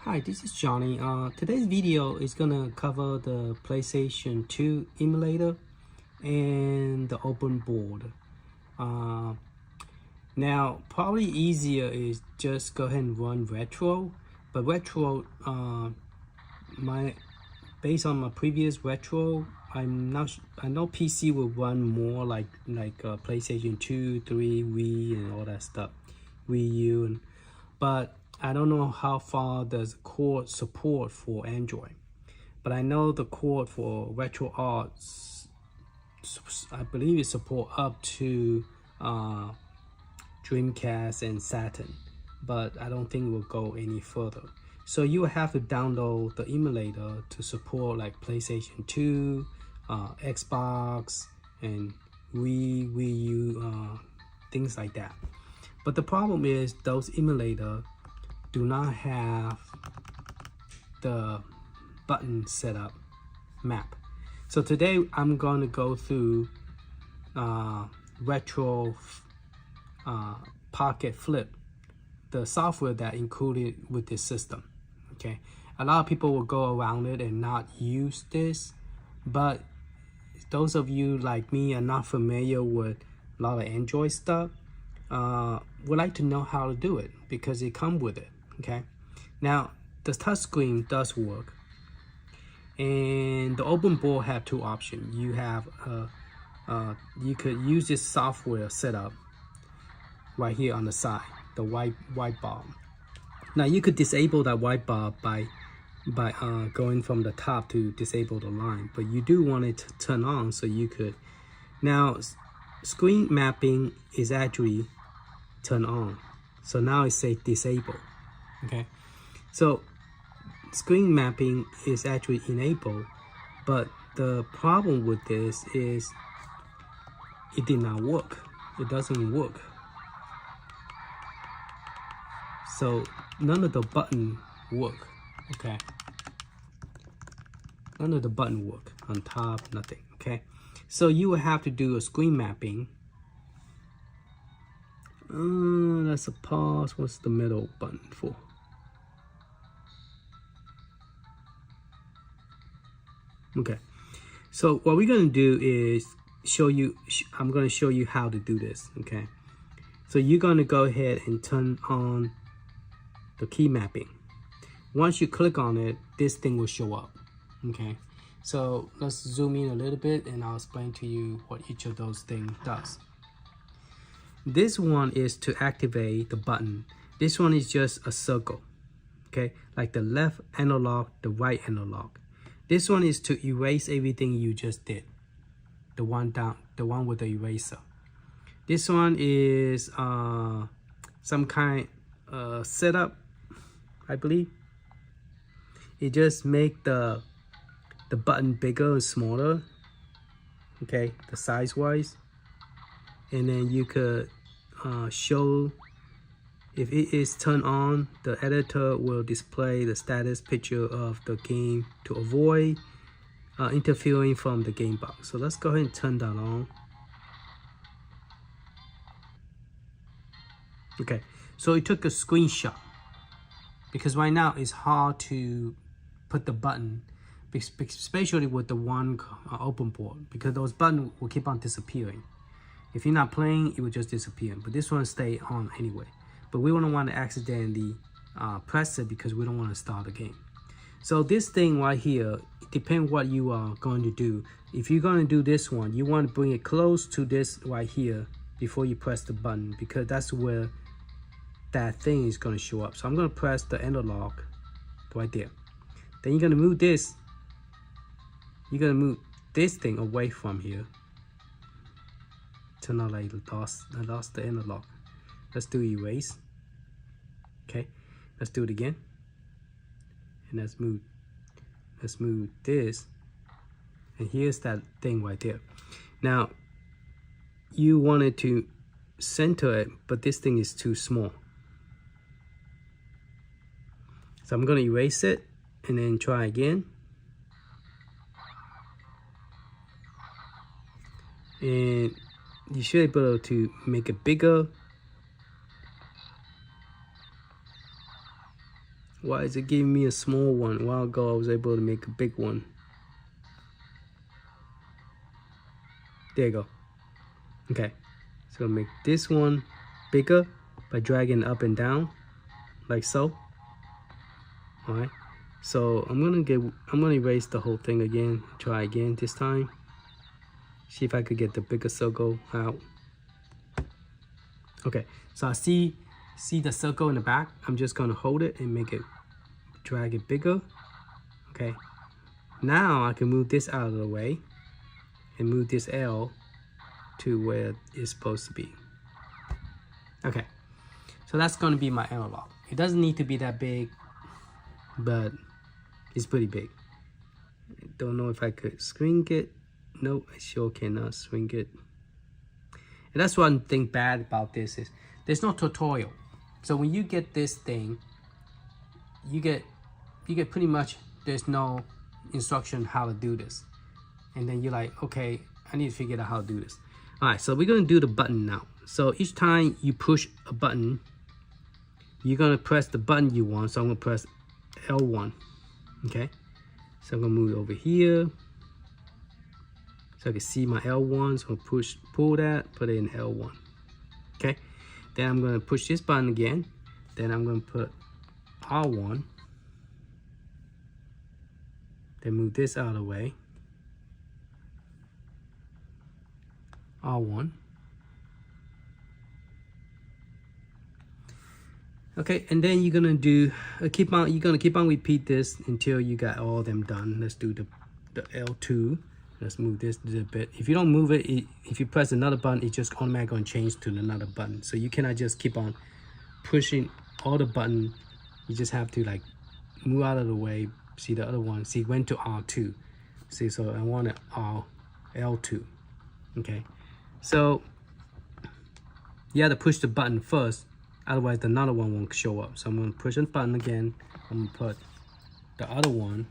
Hi, this is Johnny. Today's video is gonna cover the PlayStation 2 emulator and the open board. Now, probably easier is just go ahead and run Retro, but Retro, based on my previous Retro, I know PC will run more like PlayStation 2, 3, Wii, and all that stuff, Wii U, but I don't know how far does core support for Android, but I know the core for Retro Arts, I believe it support up to Dreamcast and Saturn, but I don't think it will go any further. So you will have to download the emulator to support like PlayStation 2, Xbox, and Wii U, things like that. But the problem is those emulators do not have the button setup map. So today I'm going to go through Retro Pocket Flip, the software that included with this system. Okay, a lot of people will go around it and not use this, but those of you like me are not familiar with a lot of Android stuff, would like to know how to do it because it comes with it. Okay, now the touchscreen does work, and the open board have two options. You have you could use this software setup right here on the side, the white bar. Now you could disable that white bar by going from the top to disable the line, but you do want it to turn on so you could. Now screen mapping is actually turned on, so now it says disable. Okay, so screen mapping is actually enabled, but the problem with this is it did not work. It doesn't work. So none of the button work. Okay, none of the button work on top, nothing. Okay, so you will have to do a screen mapping. That's a pause. What's the middle button for? Okay, so what we're gonna do is show you. I'm gonna show you how to do this. Okay, so you're gonna go ahead and turn on the key mapping. Once you click on it, this thing will show up. Okay, so let's zoom in a little bit and I'll explain to you what each of those things does. This one is to activate the button. This one is just a circle. Okay, like the left analog, the right analog. This one is to erase everything you just did. The one down, the one with the eraser. This one is some kind setup, I believe. It just make the button bigger and smaller. Okay, the size wise, and then you could show if it is turned on, the editor will display the status picture of the game to avoid interfering from the game box. So let's go ahead and turn that on. Okay, so it took a screenshot because right now it's hard to put the button, especially with the one open board, because those buttons will keep on disappearing. If you're not playing, it will just disappear, but this one stay on anyway. But we don't want to accidentally press it because we don't want to start the game. So this thing right here, it depends what you are going to do. If you're going to do this one, you want to bring it close to this right here before you press the button, because that's where that thing is going to show up. So I'm going to press the analog right there. Then you're going to move this. You're going to move this thing away from here. Turn on like I lost the analog. Let's do erase. Okay, let's do it again. And let's move this. And here's that thing right there. Now, you wanted to center it, but this thing is too small. So I'm gonna erase it and then try again. And you should be able to make it bigger. Why is it giving me a small one? A while ago I was able to make a big one. There you go. Okay, so make this one bigger by dragging up and down like so. All right, so I'm gonna erase the whole thing again. Try again this time. See if I could get the bigger circle out. Okay, so I see the circle in the back. I'm just gonna hold it and make it, drag it bigger. Okay, now I can move this out of the way and move this L to where it's supposed to be. Okay, so that's gonna be my analog. It doesn't need to be that big, but it's pretty big. I don't know if I could shrink it. Nope, I sure cannot shrink it. And that's one thing bad about this is there's no tutorial. So when you get this thing, you get pretty much, there's no instruction how to do this. And then you're like, okay, I need to figure out how to do this. All right, so we're gonna do the button now. So each time you push a button, you're gonna press the button you want. So I'm gonna press L1, okay? So I'm gonna move it over here. So I can see my L1, so I'm gonna pull that, put it in L1, okay? Then I'm gonna push this button again. Then I'm gonna put R1. Then move this out of the way. R1. Okay, and then you're gonna do keep on repeat this until you got all of them done. Let's do the L2. Let's move this a little bit. If you don't move it, if you press another button, it just automatically gonna change to another button. So you cannot just keep on pushing all the button. You just have to like move out of the way. See the other one. See, went to R2. See, so I want it L2. Okay. So you have to push the button first, otherwise another one won't show up. So I'm going to push the button again. I'm going to put the other one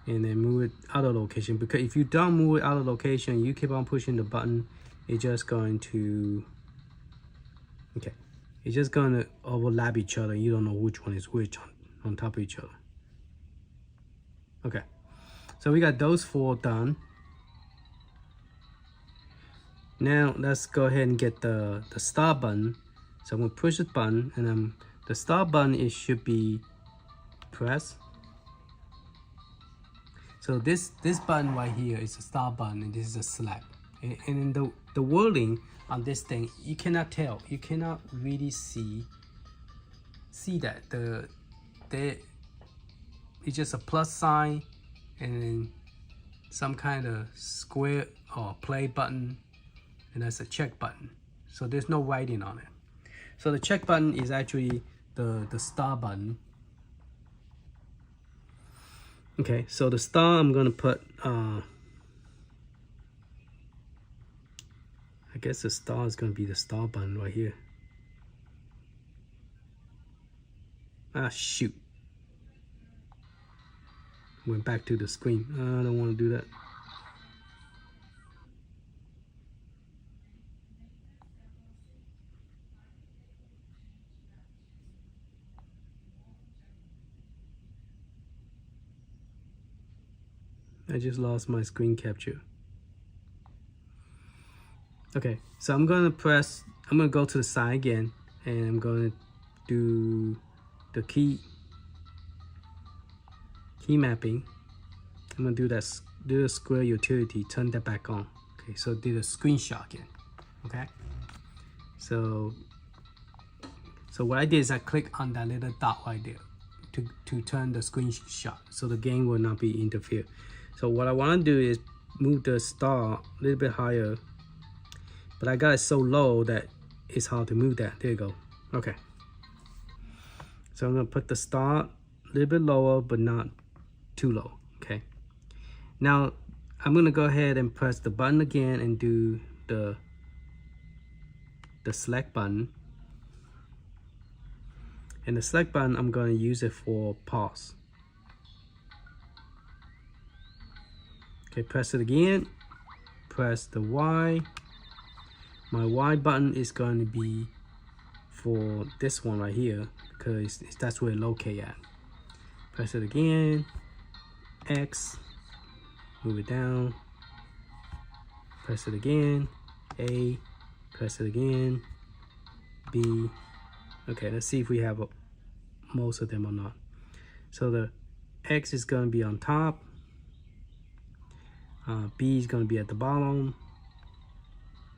and then move it out of location, because if you don't move it out of location, you keep on pushing the button, it's just going to, okay, it's just going to overlap each other. You don't know which one is which on top of each other. Okay, so we got those 4 done. Now let's go ahead and get the start button. So I'm gonna push the button, and then the start button, it should be pressed. So this button right here is a start button, and this is a select. And in the wording on this thing, you cannot tell. You cannot really see that it's just a plus sign and then some kind of square or play button, and that's a check button. So there's no writing on it. So the check button is actually the star button. Okay, so the star, I'm gonna put I guess the star is gonna be the star button right here. Ah, shoot. Went back to the screen. I don't want to do that. I just lost my screen capture. Okay, so I'm gonna go to the side again, and I'm gonna do the key mapping. I'm gonna do the square utility, turn that back on. Okay, so do the screenshot again. Okay, so what I did is I click on that little dot right there to turn the screenshot, so the game will not be interfered. So what I want to do is move the star a little bit higher, but I got it so low that it's hard to move that. There you go. Okay. So I'm going to put the star a little bit lower, but not too low. Okay. Now I'm going to go ahead and press the button again and do the select button. And the select button, I'm going to use it for pause. Okay, press it again, press the Y. My Y button is going to be for this one right here, because that's where it locate at. Press it again, X, move it down, press it again, A, press it again, B. Okay, let's see if we have most of them or not. So the X is going to be on top, B is going to be at the bottom.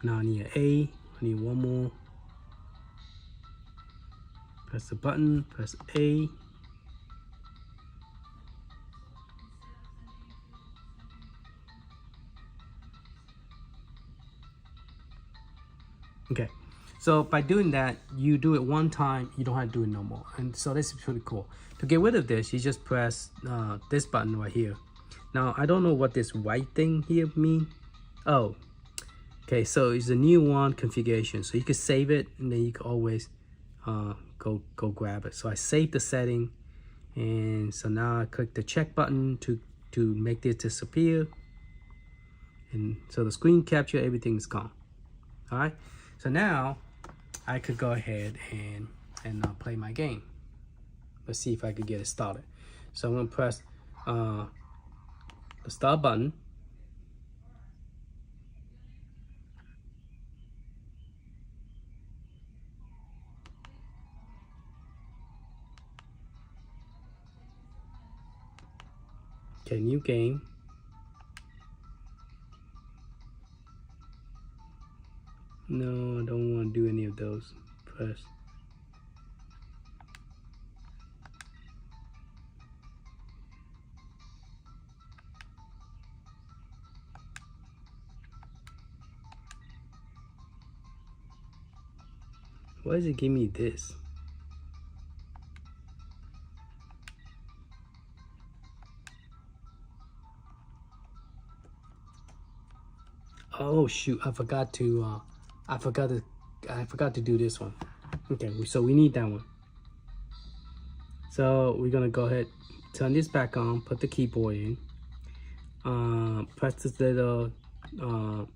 Now I need an A, I need one more. Press the button, press A. Okay, so by doing that, you do it one time, you don't have to do it no more. And so this is pretty cool. To get rid of this, you just press this button right here. Now, I don't know what this white thing here mean. Oh, okay, so it's a new one configuration. So you can save it, and then you can always go grab it. So I saved the setting, and so now I click the check button to make this disappear. And so the screen capture, everything's gone. All right. So now I could go ahead and play my game. Let's see if I could get it started. So I'm gonna press the start button. Okay, new game. No, I don't want to do any of those. Press. Why does it give me this? Oh shoot! I forgot to do this one. Okay, so we need that one. So we're gonna go ahead, turn this back on, put the keyboard in, press this little the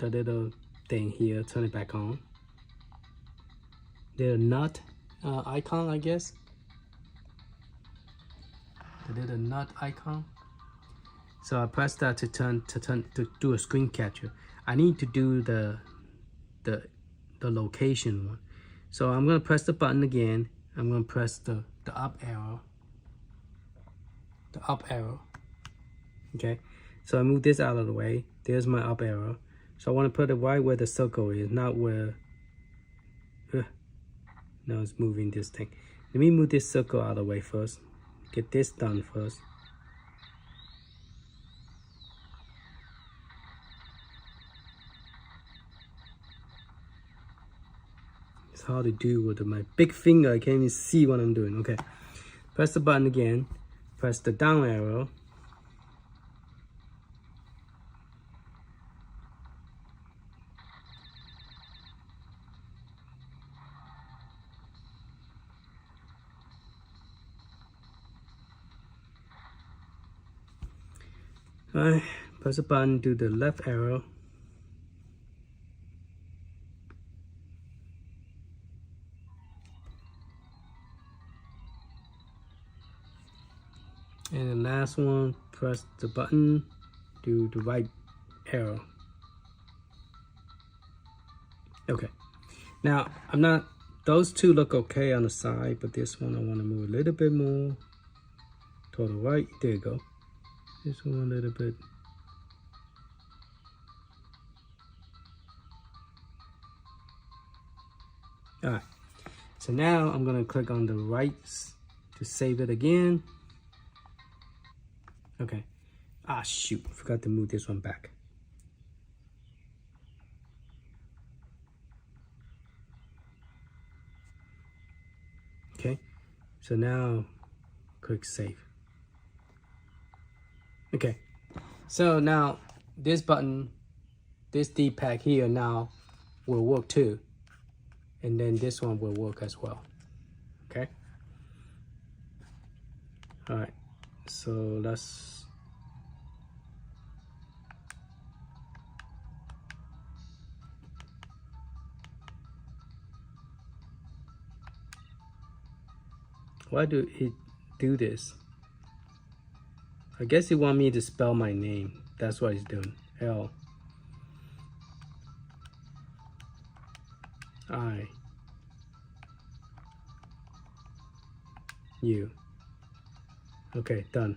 little thing here, turn it back on. The nut icon, I guess. The little nut icon. So I press that to do a screen capture. I need to do the location one. So I'm gonna press the button again. I'm gonna press the up arrow. The up arrow. Okay. So I move this out of the way. There's my up arrow. So I want to put it right where the circle is, not where. Now it's moving this thing. Let me move this circle out of the way first. Get this done first. It's hard to do with my big finger. I can't even see what I'm doing. Okay. Press the button again. Press the down arrow. Alright, press the button, do the left arrow. And the last one, press the button, do the right arrow. Okay. Now, those two look okay on the side, but this one I want to move a little bit more toward the right. There you go. This one a little bit. All right. So now I'm going to click on the right to save it again. Okay. Ah, shoot. I forgot to move this one back. Okay. So now click save. Okay. So now this button, this D-pad here now will work too. And then this one will work as well. Okay. All right. So let's Why do it do this? I guess it want me to spell my name. That's what it's doing. L I U. Okay, done.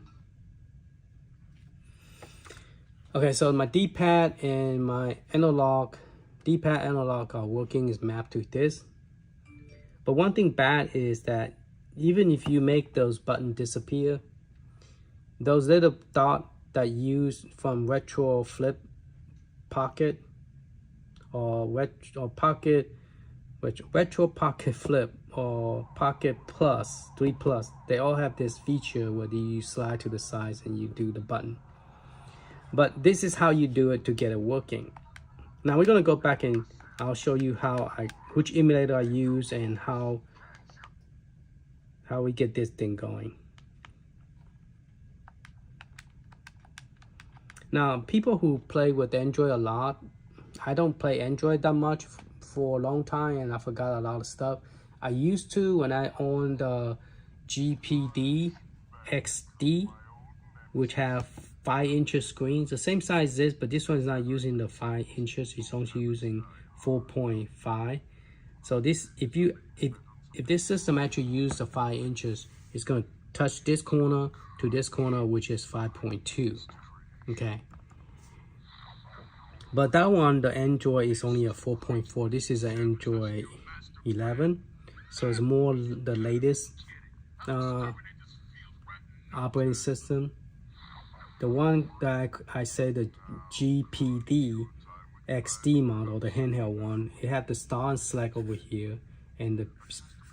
Okay, so my D-pad and my analog, D-pad analog are working, is mapped to this. But one thing bad is that even if you make those buttons disappear, those little dots that use from Retro Flip Pocket or Retro Pocket Flip or Pocket Plus 3 Plus, they all have this feature where you slide to the sides and you do the button. But this is how you do it to get it working. Now we're gonna go back and I'll show you which emulator I use and how we get this thing going. Now, people who play with Android a lot, I don't play Android that much for a long time, and I forgot a lot of stuff. I used to when I owned the GPD XD, which have 5-inch screens, the same size as this, but this one is not using the 5 inches. It's only using 4.5. So this, if this system actually uses the 5 inches, it's going to touch this corner to this corner, which is 5.2. Okay. But that one, the Android is only a 4.4. This is an Android 11, so it's more the latest operating system. The one that I said, the GPD XD model, the handheld one, it had the star and select over here, and the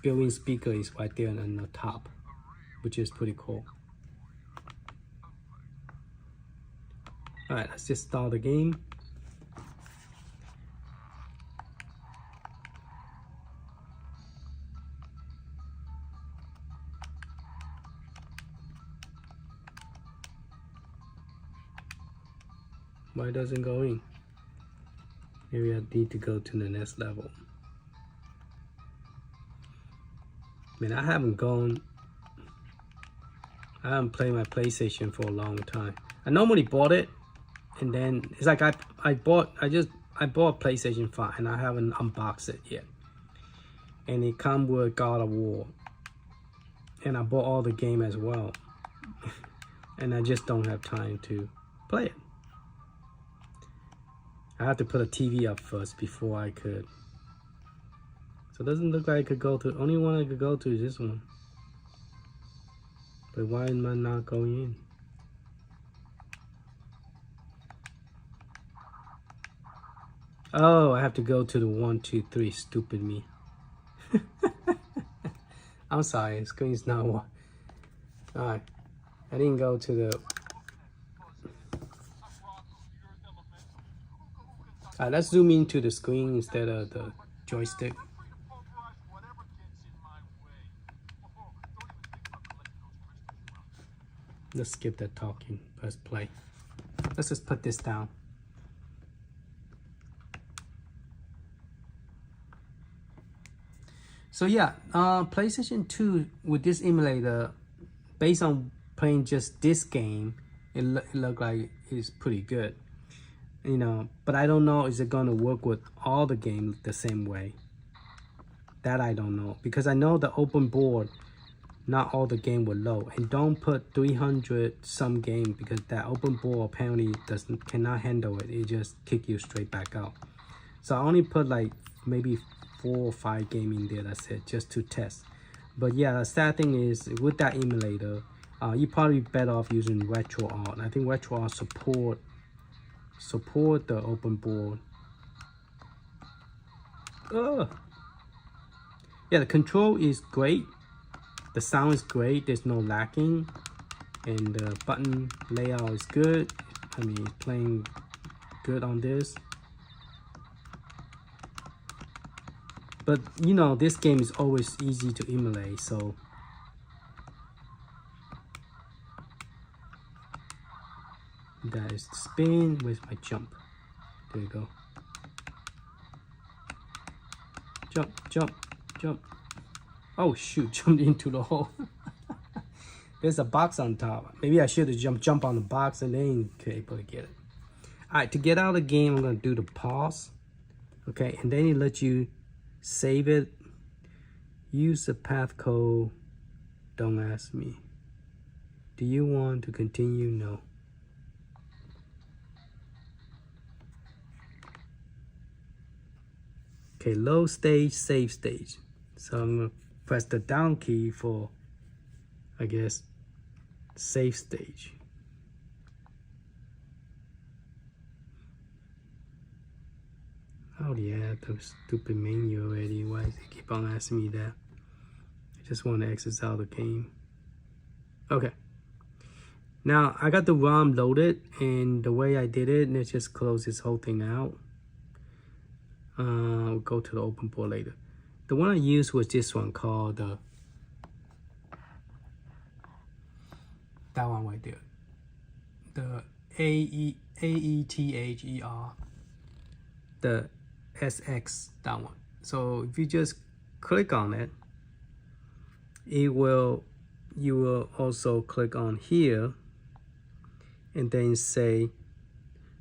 built-in speaker is right there on the top, which is pretty cool. All right, let's just start the game. Why doesn't it go in? Maybe I need to go to the next level. Man, I haven't played my PlayStation for a long time. I normally bought it, and then it's like I bought PlayStation 5 and I haven't unboxed it yet. And it comes with God of War. And I bought all the game as well. And I just don't have time to play it. I have to put a TV up first before I could. So it doesn't look like I could go to, only one I could go to is this one. But why am I not going in? Oh, I have to go to the 1, 2, 3, stupid me. I'm sorry, the screen's not one. Alright, I didn't go to the... Alright, let's zoom into the screen instead of the joystick. Let's skip that talking. Press play. Let's just put this down. So yeah, PlayStation 2 with this emulator, based on playing just this game, it looked like it's pretty good. You know, but I don't know, is it gonna work with all the games the same way? That I don't know, because I know the OpenBor, not all the game will load, and don't put 300 some game, because that OpenBor apparently cannot handle it. It just kick you straight back out. So I only put like maybe 4 or 5 game in there. That's it, just to test. But yeah, the sad thing is with that emulator, you probably better off using Retroid. I think Retroid support the OpenBor. Yeah, the control is great. The sound is great. There's no lacking, and the button layout is good. I mean, playing good on this. But you know, this game is always easy to emulate, so that is the spin with my jump. There you go. Jump, jump, jump. Oh shoot, jumped into the hole. There's a box on top. Maybe I should have jump on the box and then be able to get it. All right, to get out of the game, I'm gonna do the pause. Okay, and then it lets you save it. Use the path code. Don't ask me. Do you want to continue? No. Okay, load stage, save stage. So I'm gonna press the down key for, I guess, save stage. I already had the stupid menu already. Why does it keep on asking me that? I just want to exit out the game. Okay. Now I got the ROM loaded, and the way I did it, let's just close this whole thing out. We'll go to the OpenBor later. The one I used was this one called that one right there. The AETHER. The SX, that one. So if you just click on it, you will also click on here and then say,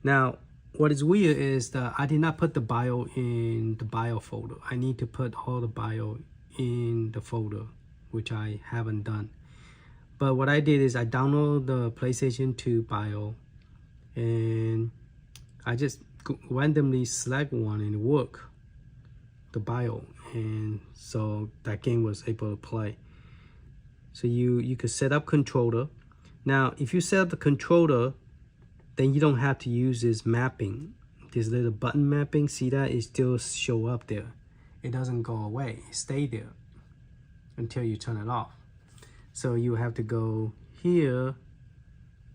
now what is weird is that I did not put the bio in the bio folder. I need to put all the bio in the folder, which I haven't done. But what I did is I downloaded the PlayStation 2 bio, and I just randomly select one and work the bio, and so that game was able to play. So you could set up controller. Now if you set up the controller, then you don't have to use this mapping, this little button mapping. See that? It still show up there. It doesn't go away. It stay there until you turn it off. So you have to go here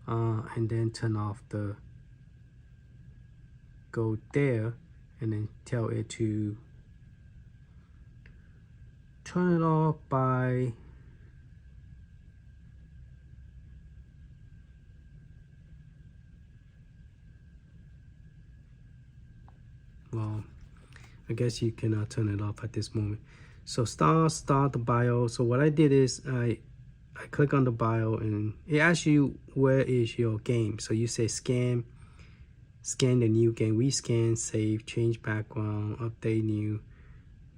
and then turn off the, go there and then tell it to turn it off by well, I guess you cannot turn it off at this moment. So start the bio. So what I did is I click on the bio, and it asks you where is your game. So you say scan the new game, rescan, save, change background, update new.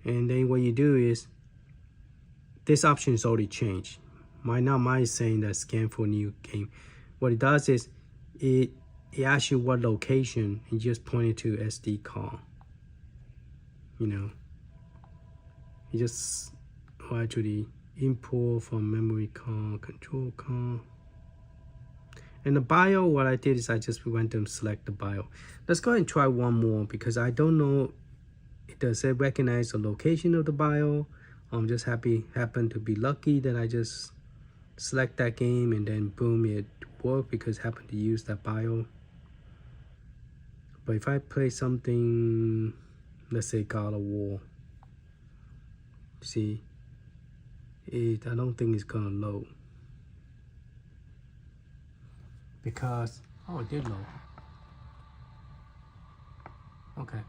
And then what you do is, this option is already changed. Mine is saying that scan for new game. What it does is it asks you what location, and just point it to SD card. You know, you just actually import from memory card, control card. And the bio, what I did is I just random select the bio. Let's go ahead and try one more, because I don't know, does it recognize the location of the bio? I'm just happen to be lucky that I just select that game and then boom, it worked because I happen to use that bio. But if I play something, let's say God of War, see, I don't think it's gonna load, because it did load. Okay,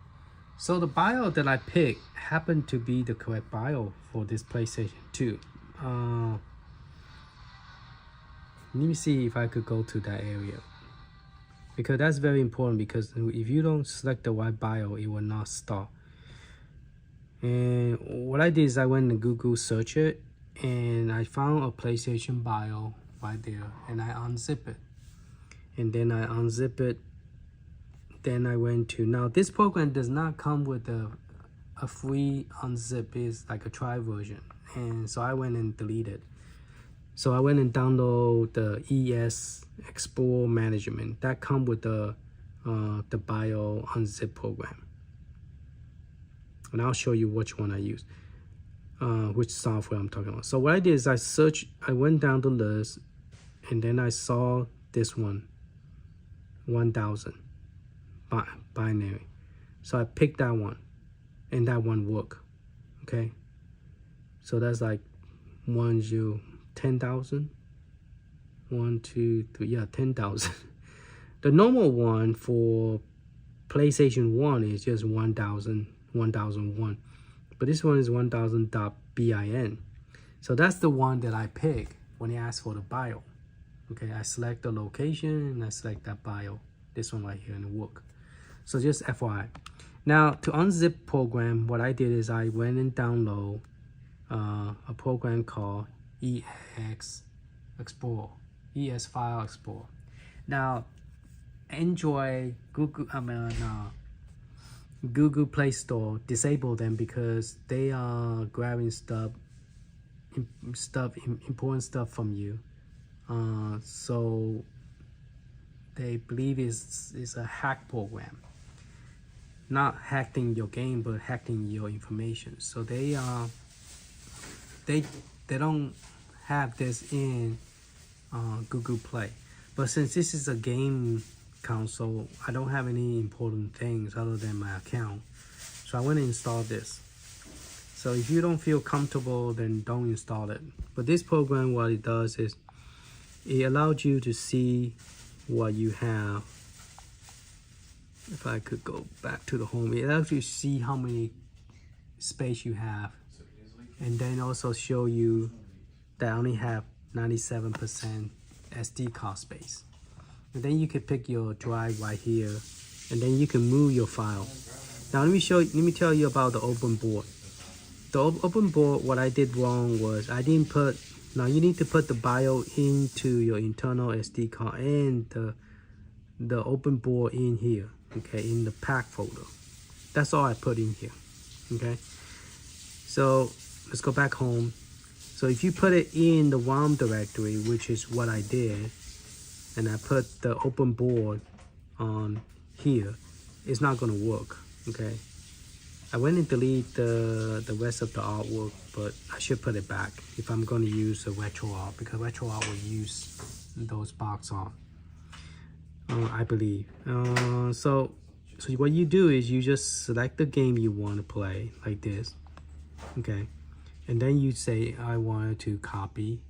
so the bio that I picked happened to be the correct bio for this PlayStation 2. Let me see if I could go to that area, because that's very important, because if you don't select the right bio, it will not start. And what I did is I went to Google search it, and I found a PlayStation bio right there, and I unzip it. And then I unzip it. Then I went to, now this program does not come with a free unzip, it's like a trial version. And so I went and deleted. So I went and download the ES Export Management that come with the bio unzip program. And I'll show you which one I use, which software I'm talking about. So what I did is I went down the list, and then I saw this one, 1000 binary. So I picked that one, and that one worked. Okay, so that's like 10,000. 1, 2, 3, yeah, 10,000. The normal one for PlayStation 1 is just 1001. But this one is 1000.bin. So that's the one that I picked. when it asks for the bio. Okay, I select the location and I select that bio, this one right here, and it work. So just FYI. Now to unzip program, what I did is I went and download a program called EX Explorer, ES File Explorer. Now Android, Google Play Store, disable them because they are grabbing important stuff from you. So they believe it's a hack program, not hacking your game, but hacking your information. So they don't have this in Google Play. But since this is a game console, I don't have any important things other than my account. So I want to install this. So if you don't feel comfortable, then don't install it. But this program, what it does is it allows you to see what you have. If I could go back to the home, it allows you to see how many space you have, and then also show you that I only have 97% SD card space. And then you can pick your drive right here, and then you can move your file. Now let me tell you about the OpenBor. The OpenBor, what I did wrong was I didn't put. Now you need to put the bio into your internal SD card and the OpenBor in here, okay, in the pack folder. That's all I put in here, okay. So let's go back home. So if you put it in the ROM directory, which is what I did, and I put the OpenBor on here, it's not gonna work, okay. I went and delete the rest of the artwork, but I should put it back if I'm going to use the retro art, because retro art will use those box art, I believe. So what you do is you just select the game you want to play like this, okay, and then you say I want to copy.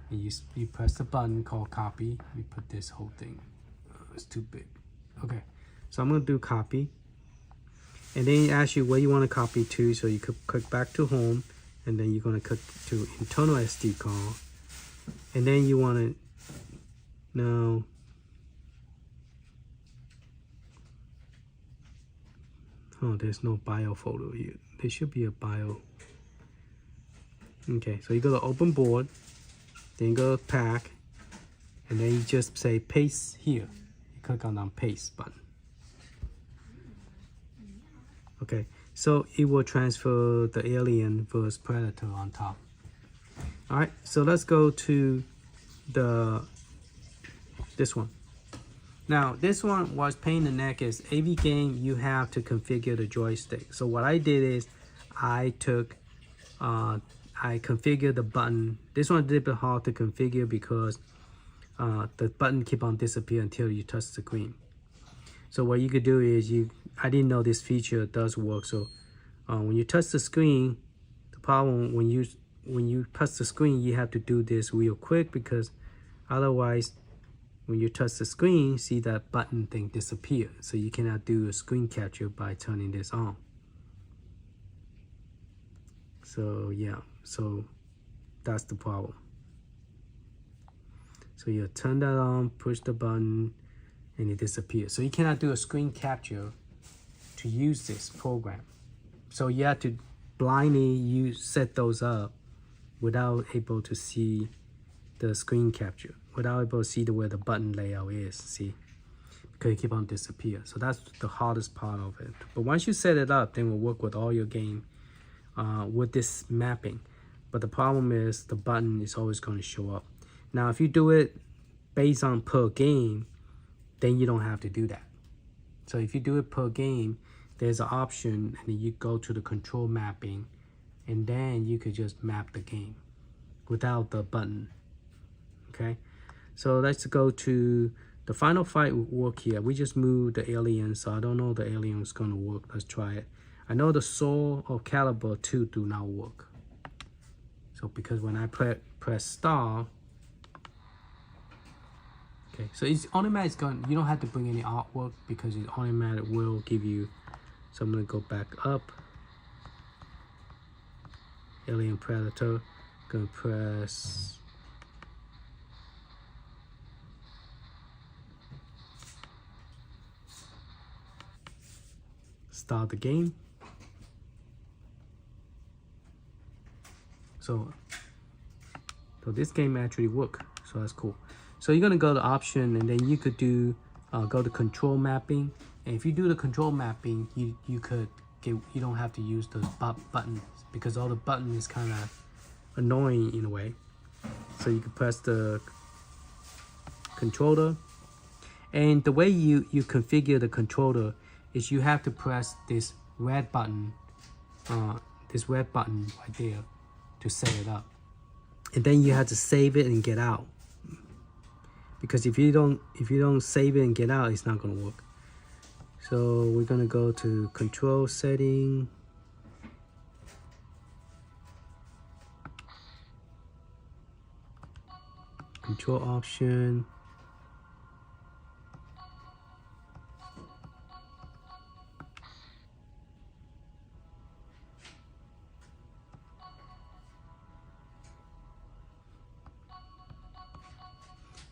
And you press the button called copy. We put this whole thing. It's too big. Okay, so I'm going to do copy. And then it asks you where you want to copy to, so you could click back to home, and then you're going to click to internal SD card, and then you want to now there's no bio folder here. There should be a bio. Okay, so you go to OpenBor, then you go to pack, and then you just say paste here. You click on that paste button. Okay, so it will transfer the Alien vs Predator on top. All right, so let's go to this one. Now, this one was pain in the neck. Is every game you have to configure the joystick. So what I did is I configured the button. This one a little bit hard to configure because the button keep on disappearing until you touch the screen. So what you could do is I didn't know this feature does work. So when you touch the screen, the problem when you touch the screen, you have to do this real quick, because otherwise, when you touch the screen, see that button thing disappear. So you cannot do a screen capture by turning this on. So yeah, so that's the problem. So you turn that on, push the button, and it disappears. So you cannot do a screen capture to use this program. So you have to blindly set those up without able to see the screen capture, without able to see where the button layout is, see? Because it keep on disappear. So that's the hardest part of it. But once you set it up, then we'll work with all your game with this mapping. But the problem is the button is always going to show up. Now, if you do it based on per game, then you don't have to do that. So if you do it per game, there's an option, and then you go to the control mapping, and then you could just map the game without the button. Okay, so let's go to the final fight will work here. We just moved the alien, so I don't know the alien is gonna work. Let's try it. I know the Sword of Caliber 2 do not work. So because when I press star, okay, so it's automatic. You don't have to bring any artwork because it automatic will give you. So I'm gonna go back up. Alien Predator. Gonna press start the game. So this game actually work, so that's cool. So you're gonna go to option, and then you could do go to control mapping. And if you do the control mapping, you could get, you don't have to use those buttons, because all the button is kind of annoying in a way. So you can press the controller, and the way you configure the controller is you have to press this red button right there to set it up, and then you have to save it and get out, because if you don't save it and get out, it's not going to work. So we're going to go to control setting, control option,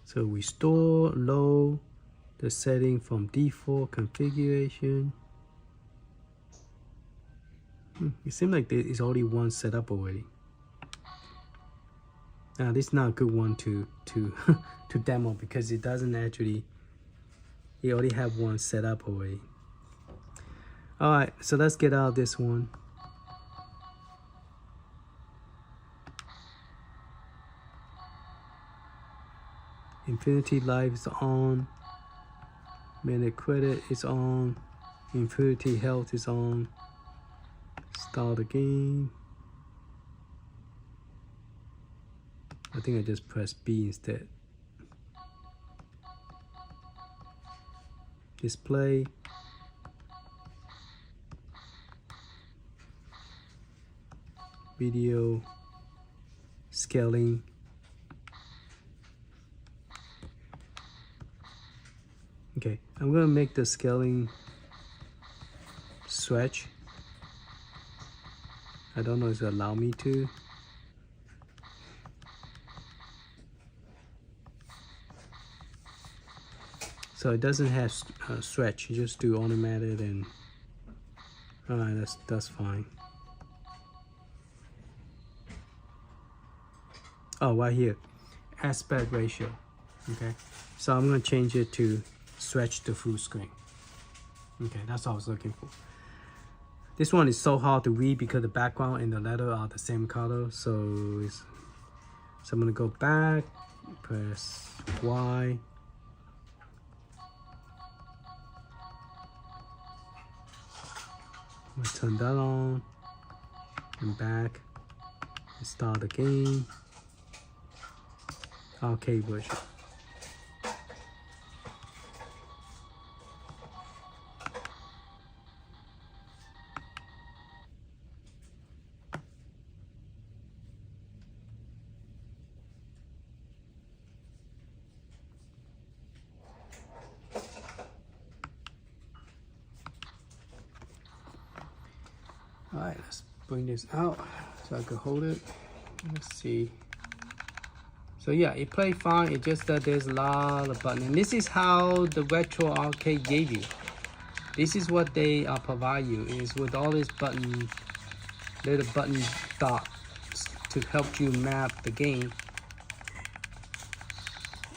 so we store low the setting from default configuration. It seems like there is already one set up already. Now this is not a good one to to demo, because it doesn't actually, you already have one set up already. All right, so let's get out of this one. Infinity life is on, minute credit is on, infinity health is on, start the game. I think I just pressed B instead. Display. Video. Scaling. Okay, I'm gonna make the scaling stretch. I don't know if it allow me to. So it doesn't have stretch. You just do automated, and alright, that's fine. Oh, right here, aspect ratio. Okay, so I'm gonna change it to stretch to full screen. Okay, that's what I was looking for. This one is so hard to read because the background and the letter are the same color. So I'm gonna go back, press Y. I'm gonna turn that on and back and start the game. Arcade version. All right, let's bring this out so I can hold it. Let's see. So yeah, it played fine. It's just that there's a lot of buttons. And this is how the Retro Arcade gave you. This is what they provide you, is with all these button, little button dots to help you map the game.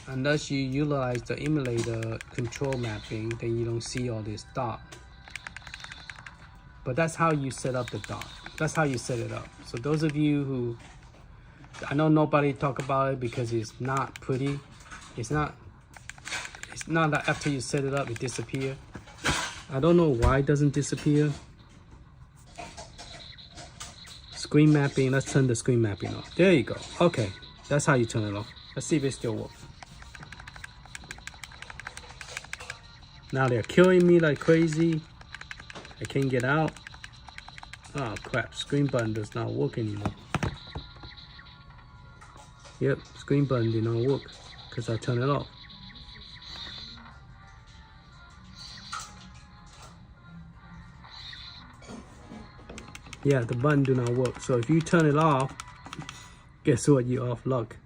Unless you utilize the emulator control mapping, then you don't see all this dot. But that's how you set up the dot. That's how you set it up. So those of you who, I know nobody talk about it because it's not pretty. It's not that after you set it up, it disappears. I don't know why it doesn't disappear. Screen mapping, let's turn the screen mapping off. There you go. Okay, that's how you turn it off. Let's see if it still works. Now they're killing me like crazy. I can't get out. Oh crap, screen button does not work anymore. Yep, screen button did not work because I turned it off. Yeah, the button do not work. So if you turn it off, guess what? You off luck.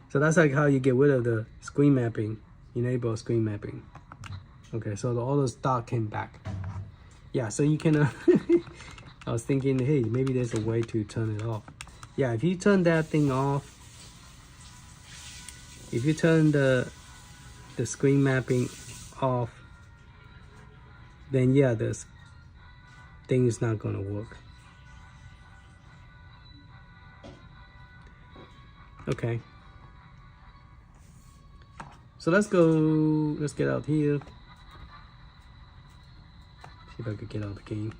So that's like how you get rid of the screen mapping. Enable screen mapping. Okay, so all those dots came back. Yeah, so you can I was thinking, hey, maybe there's a way to turn it off. Yeah, if you turn that thing off, if you turn the screen mapping off, then yeah, this thing is not gonna work. Okay, so let's get out here. See if I could get out of the game.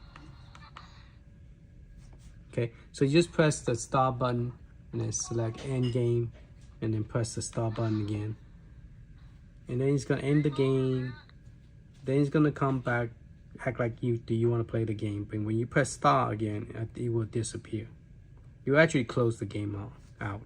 Okay, so you just press the start button and then select end game, and then press the start button again, and then it's gonna end the game. Then it's gonna come back, act like do you want to play the game, but when you press start again, it will disappear. You actually close the game out.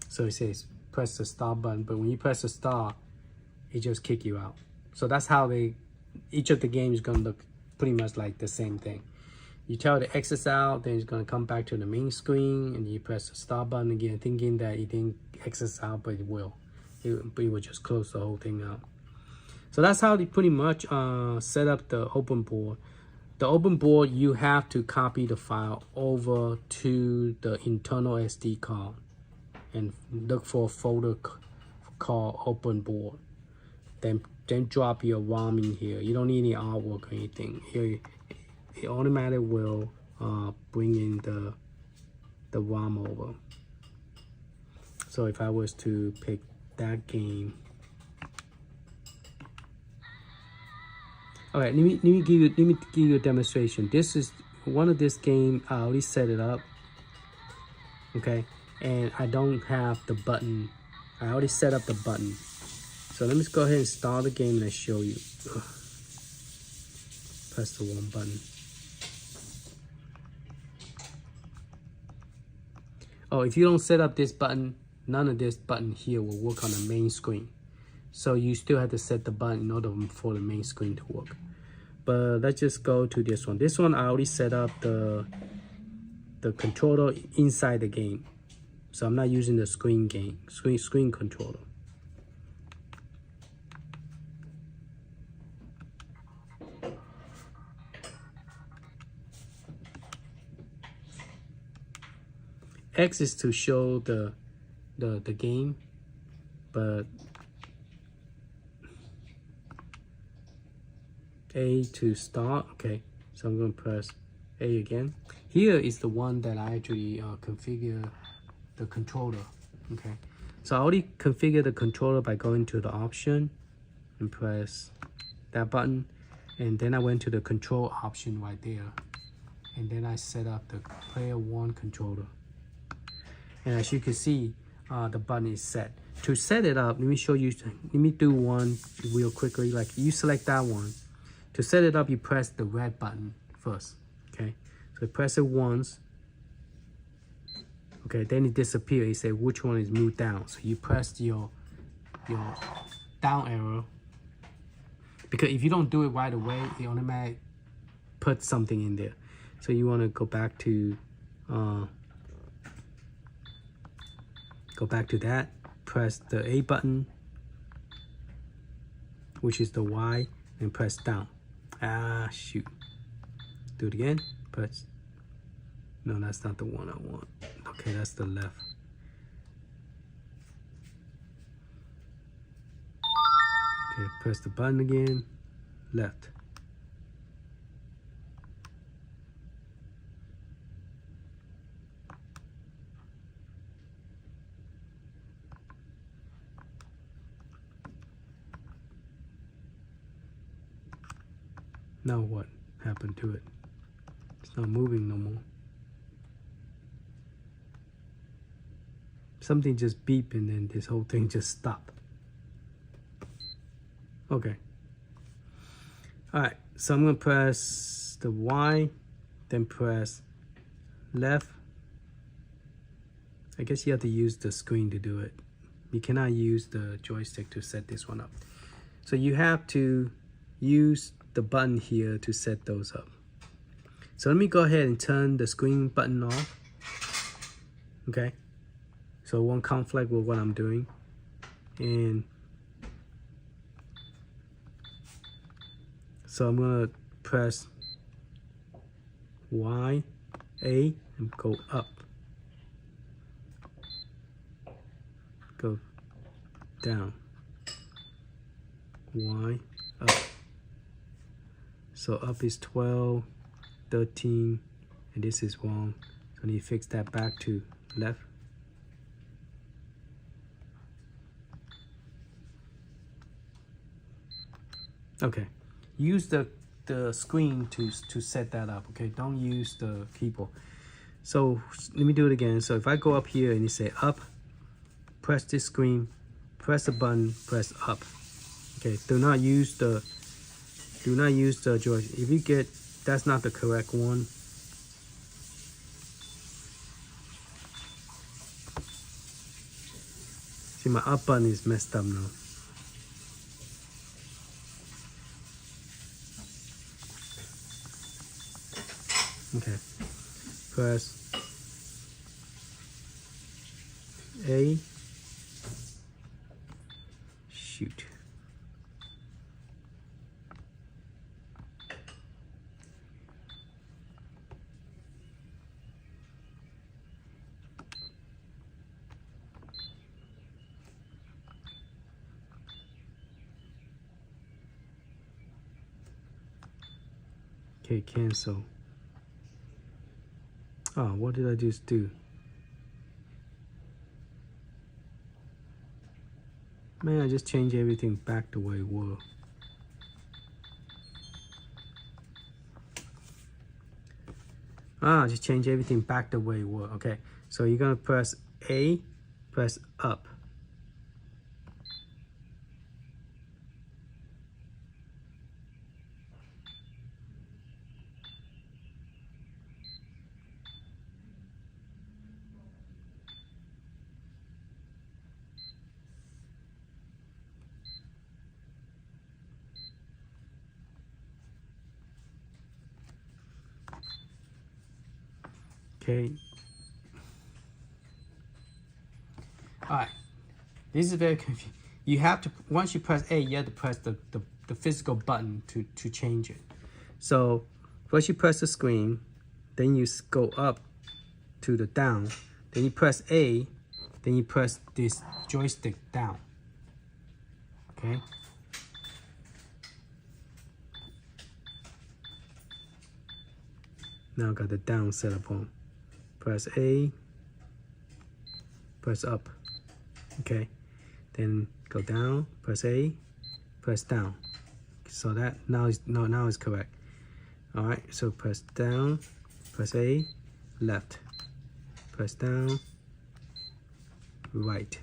So it says press the start button, but when you press the start, it just kick you out. So that's how each of the games is gonna look pretty much like the same thing. You tell it to exit out, then it's gonna come back to the main screen, and you press the start button again, thinking that it didn't exit out, but it will. It will just close the whole thing out. So that's how they pretty much set up the OpenBor. The OpenBor, you have to copy the file over to the internal SD card and look for a folder called OpenBor. Then drop your ROM in here. You don't need any artwork or anything. Here, it automatically will bring in the ROM over. So if I was to pick that game, all right, let me give you a demonstration. This is one of this game. I already set it up. Okay, and I don't have the button. I already set up the button. So let me just go ahead and start the game and I show you. Ugh. Press the one button. Oh, if you don't set up this button, none of this button here will work on the main screen. So you still have to set the button in order for the main screen to work. But let's just go to this one. This one I already set up the controller inside the game. So I'm not using the screen controller. X is to show the game, but A to start. Okay, so I'm going to press A again. Here is the one that I actually configure the controller. Okay, so I already configured the controller by going to the option and press that button, and then I went to the control option right there, and then I set up the player 1 controller. And as you can see, the button is set. To set it up, let me show you. Let me do one real quickly. Like you select that one. To set it up, you press the red button first. Okay, so press it once. Okay, then it disappears. It says which one is moved down. So you press your down arrow. Because if you don't do it right away, it automatically puts something in there. So you want to go back to that, press the A button, which is the Y, and press down. Ah, shoot. Do it again, press. No, that's not the one I want. Okay, that's the left. Okay, press the button again, left. Now what happened to it? It's not moving no more. Something just beeped and then this whole thing just stopped. Okay. Alright, so I'm gonna press the Y, then press left. I guess you have to use the screen to do it. You cannot use the joystick to set this one up. So you have to use the button here to set those up. So let me go ahead and turn the screen button off. Okay, so it won't conflict with what I'm doing. And so I'm gonna press Y, A, and go up. Go down. Y, up. So up is 12, 13, and this is wrong. So I need to fix that back to left. Okay, use the screen to set that up. Okay, don't use the keyboard. So let me do it again. So if I go up here and you say up, press this screen, press the button, press up. Okay, do not use the joystick. If you get that's not the correct one. See, my up button is messed up now. Okay, press A, shoot. Okay, cancel. Oh, what did I just do? Man, I just changed everything back the way it was. Ah, just change everything back the way it was. Okay, so you're gonna press A, press up. Okay. All right. This is very confusing. You have to, once you press A, you have to press the physical button to change it. So first you press the screen, then you go up to the down, then you press A, then you press this joystick down. Okay. Now I got the down set up on. Press A, press up. Okay. Then go down, press A, press down. So that now is correct. All right. So press down, press A, left. Press down, right.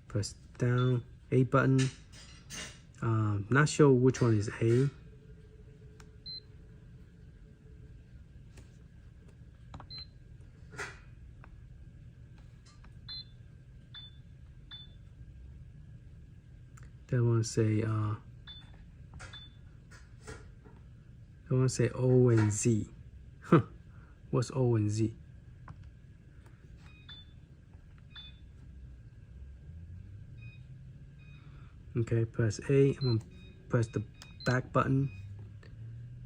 Press down, A button. Not sure which one is A. That one say O and Z. Huh. What's O and Z? Okay, press A. I'm gonna press the back button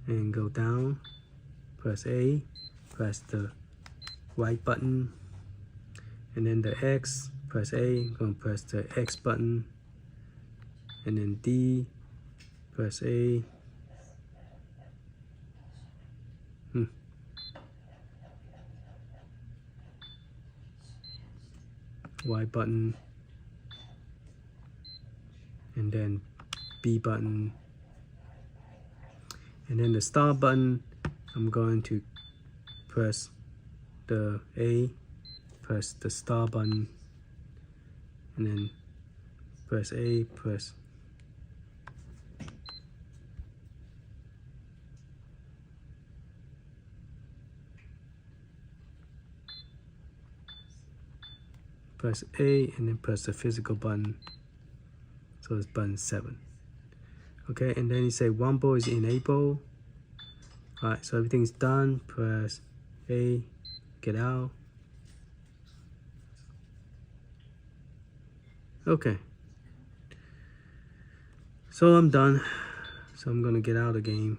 and go down. Press A. Press the right button, and then the X. Press A. I'm gonna press the X button, and then D. Press A. Y button, and then B button, and then the star button. I'm going to press the A, press the star button, and then press A, press A, and then press the physical button. So it's button 7. Okay, and then you say OpenBor is enabled. All right, so everything's done. Press A, get out. Okay, So I'm done. So I'm gonna get out of the game.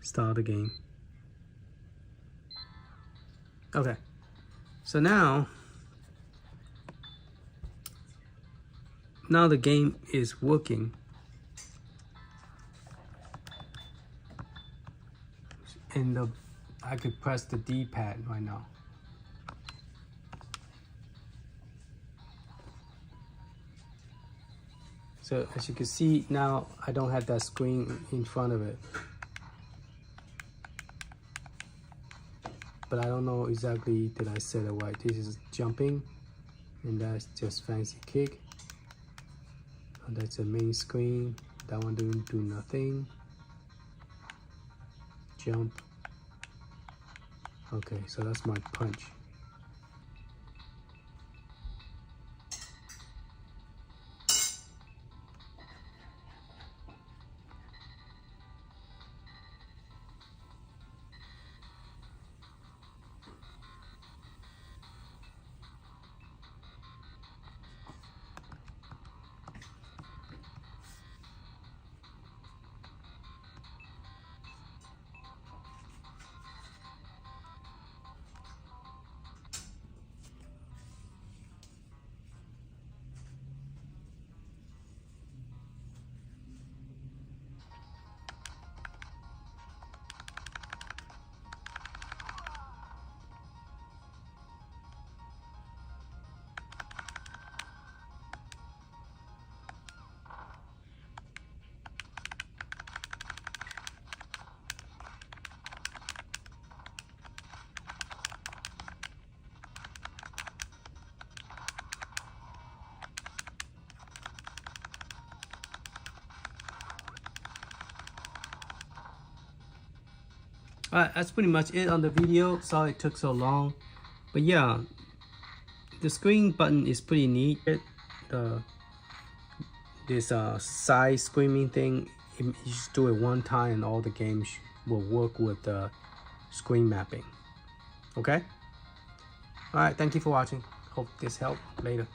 Start the game. Okay. So now the game is working. And I could press the D-pad right now. So as you can see now, I don't have that screen in front of it. But I don't know exactly that I said it right. This is jumping, and that's just fancy kick. And that's the main screen. That one didn't do nothing. Jump. Okay, so that's my punch. Alright, that's pretty much it on the video. Sorry it took so long. But yeah, the screen button is pretty neat. This side screaming thing, you just do it one time and all the games will work with the screen mapping. Okay? Alright, thank you for watching. Hope this helped. Later.